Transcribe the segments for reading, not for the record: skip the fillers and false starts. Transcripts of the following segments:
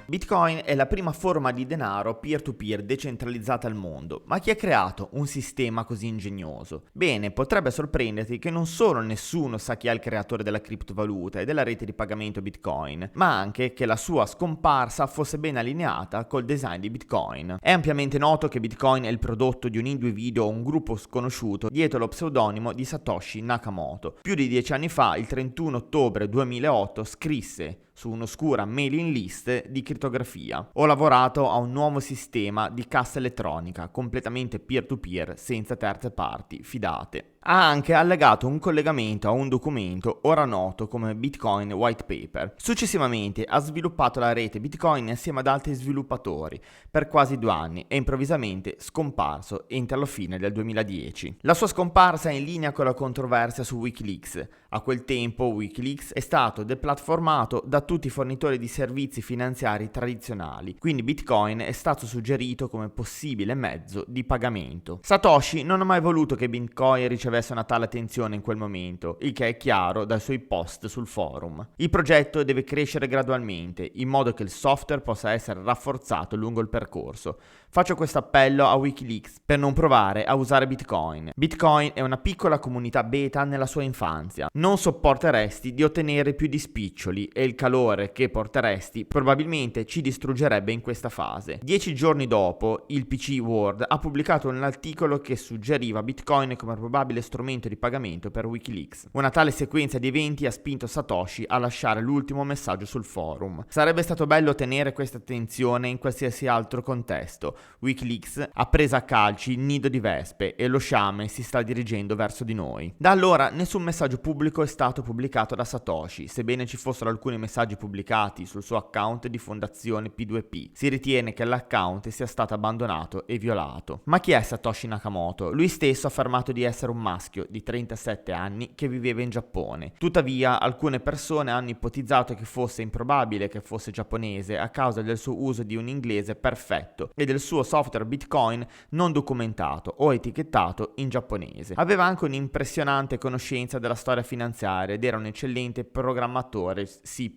Bitcoin è la prima forma di denaro peer-to-peer decentralizzata al mondo, ma chi ha creato un sistema così ingegnoso? Bene, potrebbe sorprenderti che non solo nessuno sa chi è il creatore della criptovaluta e della rete di pagamento Bitcoin, ma anche che la sua scomparsa fosse ben allineata col design di Bitcoin. È ampiamente noto che Bitcoin è il prodotto di un individuo o un gruppo sconosciuto dietro lo pseudonimo di Satoshi Nakamoto. Più di 10 anni fa, il 31 ottobre 2008, scrisse su un'oscura mailing list di crittografia: ho lavorato a un nuovo sistema di cassa elettronica completamente peer-to-peer senza terze parti fidate. Ha anche allegato un collegamento a un documento ora noto come Bitcoin White Paper. Successivamente ha sviluppato la rete Bitcoin insieme ad altri sviluppatori per quasi 2 anni e improvvisamente scomparso entro la fine del 2010. La sua scomparsa è in linea con la controversia su Wikileaks. A quel tempo Wikileaks è stato deplatformato da tutti i fornitori di servizi finanziari tradizionali, quindi Bitcoin è stato suggerito come possibile mezzo di pagamento. Satoshi non ha mai voluto che Bitcoin ricevesse una tale attenzione in quel momento, il che è chiaro dai suoi post sul forum. Il progetto deve crescere gradualmente, in modo che il software possa essere rafforzato lungo il percorso. Faccio questo appello a Wikileaks per non provare a usare Bitcoin. Bitcoin è una piccola comunità beta nella sua infanzia. Non sopporteresti di ottenere più di spiccioli e il calore che porteresti probabilmente ci distruggerebbe in questa fase. 10 giorni dopo, il PC World ha pubblicato un articolo che suggeriva Bitcoin come probabile strumento di pagamento per Wikileaks. Una tale sequenza di eventi ha spinto Satoshi a lasciare l'ultimo messaggio sul forum. Sarebbe stato bello ottenere questa attenzione in qualsiasi altro contesto. Wikileaks ha preso a calci il nido di vespe e lo sciame si sta dirigendo verso di noi. Da allora nessun messaggio pubblico è stato pubblicato da Satoshi, sebbene ci fossero alcuni messaggi pubblicati sul suo account di fondazione P2P. Si ritiene che l'account sia stato abbandonato e violato. Ma chi è Satoshi Nakamoto? Lui stesso ha affermato di essere un maschio di 37 anni che viveva in Giappone. Tuttavia, alcune persone hanno ipotizzato che fosse improbabile che fosse giapponese a causa del suo uso di un inglese perfetto e del suo software Bitcoin non documentato o etichettato in giapponese. Aveva anche un'impressionante conoscenza della storia finanziaria ed era un eccellente programmatore C++.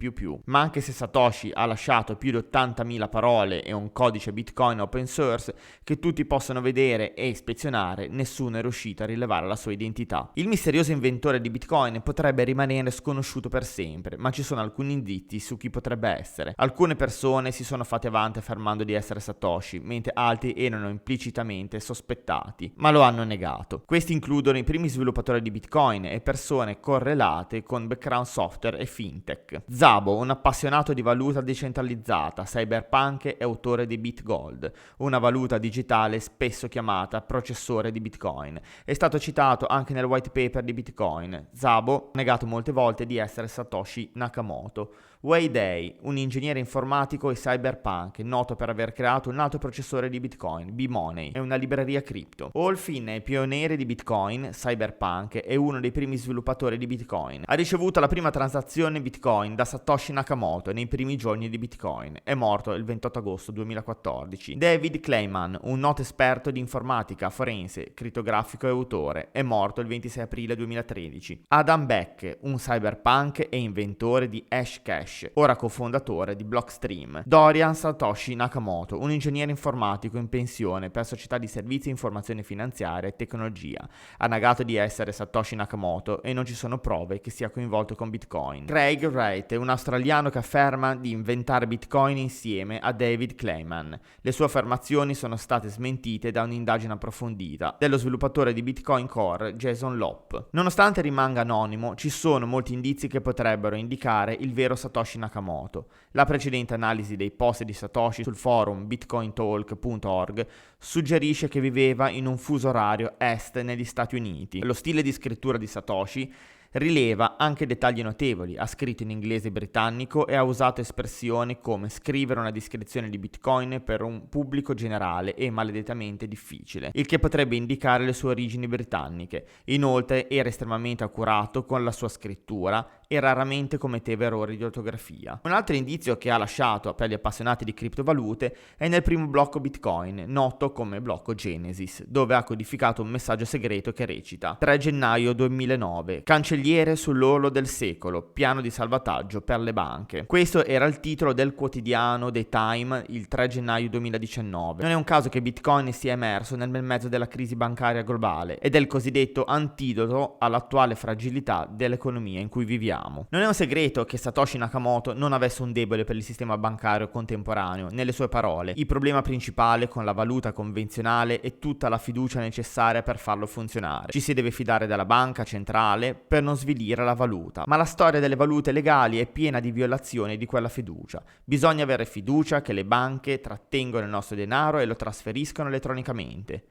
Ma anche se Satoshi ha lasciato più di 80.000 parole e un codice Bitcoin open source che tutti possono vedere e ispezionare, nessuno è riuscito a rilevare la sua identità. Il misterioso inventore di Bitcoin potrebbe rimanere sconosciuto per sempre, ma ci sono alcuni indizi su chi potrebbe essere. Alcune persone si sono fatte avanti affermando di essere Satoshi, mentre altri erano implicitamente sospettati, ma lo hanno negato. Questi includono i primi sviluppatori di Bitcoin e persone correlate con background software e fintech. Szabo, un appassionato di valuta decentralizzata, cyberpunk e autore di BitGold, una valuta digitale spesso chiamata processore di Bitcoin. È stato citato anche nel white paper di Bitcoin. Szabo ha negato molte volte di essere Satoshi Nakamoto. Wei Dai, un ingegnere informatico e cyberpunk, noto per aver creato un altro processore di Bitcoin, B-Money, e una libreria cripto. Olfin è pioniere di Bitcoin, cyberpunk e uno dei primi sviluppatori di Bitcoin. Ha ricevuto la prima transazione Bitcoin da Satoshi Nakamoto nei primi giorni di Bitcoin. È morto il 28 agosto 2014. David Kleiman, un noto esperto di informatica forense, crittografico e autore, è morto il 26 aprile 2013. Adam Beck, un cyberpunk e inventore di Hashcash, ora cofondatore di Blockstream. Dorian Satoshi Nakamoto, un ingegnere informatico in pensione per società di servizi, informazione finanziaria e tecnologia. Ha negato di essere Satoshi Nakamoto e non ci sono prove che sia coinvolto con Bitcoin. Craig Wright è un australiano che afferma di inventare Bitcoin insieme a David Kleiman. Le sue affermazioni sono state smentite da un'indagine approfondita dello sviluppatore di Bitcoin Core, Jason Lopp. Nonostante rimanga anonimo, ci sono molti indizi che potrebbero indicare il vero Satoshi Nakamoto. La precedente analisi dei post di Satoshi sul forum bitcointalk.org suggerisce che viveva in un fuso orario est negli Stati Uniti. Lo stile di scrittura di Satoshi rileva anche dettagli notevoli. Ha scritto in inglese britannico e ha usato espressioni come scrivere una descrizione di Bitcoin per un pubblico generale e maledettamente difficile, il che potrebbe indicare le sue origini britanniche. Inoltre era estremamente accurato con la sua scrittura e raramente commetteva errori di ortografia. Un altro indizio che ha lasciato per gli appassionati di criptovalute è nel primo blocco Bitcoin, noto come blocco Genesis, dove ha codificato un messaggio segreto che recita: 3 gennaio 2009, cancelliamo cancelliere sull'orlo del secolo, piano di salvataggio per le banche. Questo era il titolo del quotidiano The Time il 3 gennaio 2019. Non è un caso che Bitcoin sia emerso nel bel mezzo della crisi bancaria globale ed è il cosiddetto antidoto all'attuale fragilità dell'economia in cui viviamo. Non è un segreto che Satoshi Nakamoto non avesse un debole per il sistema bancario contemporaneo. Nelle sue parole, il problema principale con la valuta convenzionale è tutta la fiducia necessaria per farlo funzionare. Ci si deve fidare della banca centrale per non svilire la valuta, ma la storia delle valute legali è piena di violazioni di quella fiducia. Bisogna avere fiducia che le banche trattengono il nostro denaro e lo trasferiscono elettronicamente,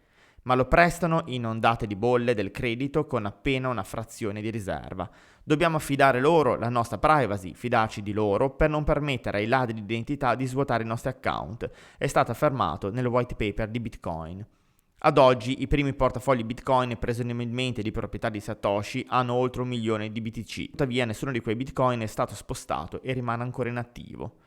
ma lo prestano in ondate di bolle del credito con appena una frazione di riserva. Dobbiamo affidare loro la nostra privacy, fidarci di loro per non permettere ai ladri di identità di svuotare i nostri account. È stato affermato nel white paper di Bitcoin. Ad oggi i primi portafogli Bitcoin presumibilmente di proprietà di Satoshi hanno oltre 1 milione di BTC. Tuttavia nessuno di quei Bitcoin è stato spostato e rimane ancora inattivo.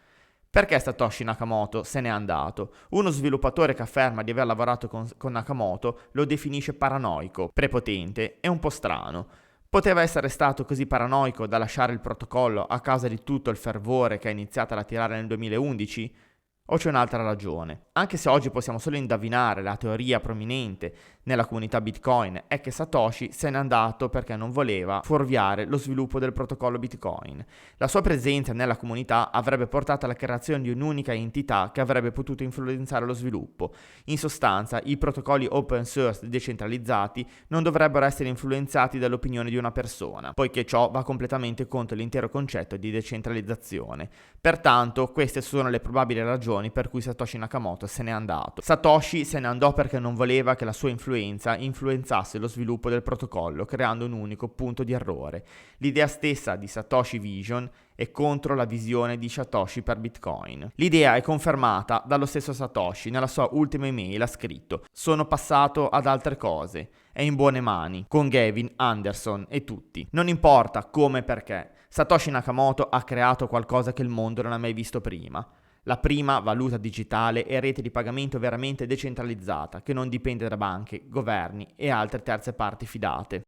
Perché Satoshi Nakamoto se n'è andato? Uno sviluppatore che afferma di aver lavorato con Nakamoto lo definisce paranoico, prepotente e un po' strano. Poteva essere stato così paranoico da lasciare il protocollo a causa di tutto il fervore che ha iniziato ad attirare nel 2011? O c'è un'altra ragione? Anche se oggi possiamo solo indovinare, la teoria prominente nella comunità Bitcoin è che Satoshi se n'è andato perché non voleva fuorviare lo sviluppo del protocollo Bitcoin. La sua presenza nella comunità avrebbe portato alla creazione di un'unica entità che avrebbe potuto influenzare lo sviluppo. In sostanza, i protocolli open source decentralizzati non dovrebbero essere influenzati dall'opinione di una persona, poiché ciò va completamente contro l'intero concetto di decentralizzazione. Pertanto, queste sono le probabili ragioni per cui Satoshi Nakamoto se n'è andato. Satoshi se ne andò perché non voleva che la sua influenzasse lo sviluppo del protocollo, creando un unico punto di errore. L'idea stessa di Satoshi Vision è contro la visione di Satoshi per Bitcoin. L'idea è confermata dallo stesso Satoshi. Nella sua ultima email ha scritto: "Sono passato ad altre cose. È in buone mani, con Gavin, Anderson e tutti. Non importa come e perché. Satoshi Nakamoto ha creato qualcosa che il mondo non ha mai visto prima. La prima valuta digitale e rete di pagamento veramente decentralizzata, che non dipende da banche, governi e altre terze parti fidate."